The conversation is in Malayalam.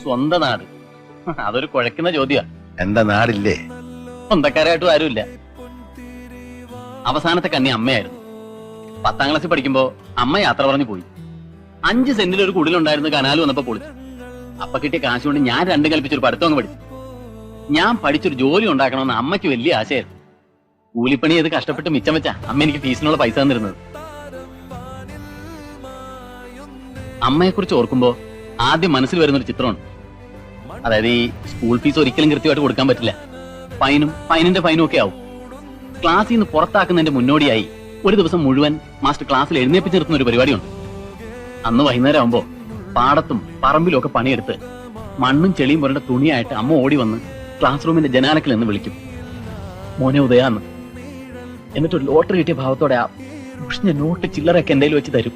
സ്വന്തം നാട് അതൊരു കുഴക്കുന്ന ചോദ്യ. എന്റെ നാടില്ലേ? സ്വന്തക്കാരായിട്ടും ആരുമില്ല. അവസാനത്തെ കന്നി അമ്മയായിരുന്നു. 10ാം ക്ലാസ്സിൽ പഠിക്കുമ്പോ അമ്മ യാത്ര പറഞ്ഞു പോയി. 5 സെന്റിൽ ഒരു കുടിലുണ്ടായിരുന്നു. കനാല് വന്നപ്പോ പൊളിച്ചു. അപ്പൊ കിട്ടിയ കാശ് കൊണ്ട് ഞാൻ 2 കൽപ്പിച്ചൊരു പഠിത്തം അങ്ങ് പഠിച്ചു. ഞാൻ പഠിച്ചൊരു ജോലി ഉണ്ടാക്കണമെന്ന് അമ്മയ്ക്ക് വലിയ ആശയായിരുന്നു. കൂലിപ്പണി ചെയ്ത് കഷ്ടപ്പെട്ട് മിച്ചം വെച്ചാ അമ്മ എനിക്ക് ഫീസിനുള്ള പൈസ തന്നിരുന്നത്. അമ്മയെ കുറിച്ച് ഓർക്കുമ്പോ ആദ്യം മനസ്സിൽ വരുന്നൊരു ചിത്രമാണ്. അതായത് ഈ സ്കൂൾ ഫീസ് ഒരിക്കലും കൃത്യമായിട്ട് കൊടുക്കാൻ പറ്റില്ല. ഫൈനിന്റെ ഫൈനും ഒക്കെ ആവും. ക്ലാസ്സിൽ നിന്ന് പുറത്താക്കുന്നതിന്റെ മുന്നോടിയായി ഒരു ദിവസം മുഴുവൻ മാസ്റ്റർ ക്ലാസ്സിൽ എഴുന്നേപ്പിച്ച് നിർത്തുന്ന ഒരു പരിപാടിയുണ്ട്. അന്ന് വൈകുന്നേരം ആവുമ്പോ പാടത്തും പറമ്പിലും ഒക്കെ പണിയെടുത്ത് മണ്ണും ചെളിയും പുരണ്ട തുണിയായിട്ട് അമ്മ ഓടി വന്ന് ക്ലാസ് റൂമിന്റെ ജനാലക്കിൽ നിന്ന് വിളിക്കും, മോനെ ഉദയാന്ന്. എന്നിട്ട് ലോട്ടറി കിട്ടിയ ഭാവത്തോടെ ആ നോട്ട് ചില്ലറൊക്കെ എന്റെ വെച്ച് തരും.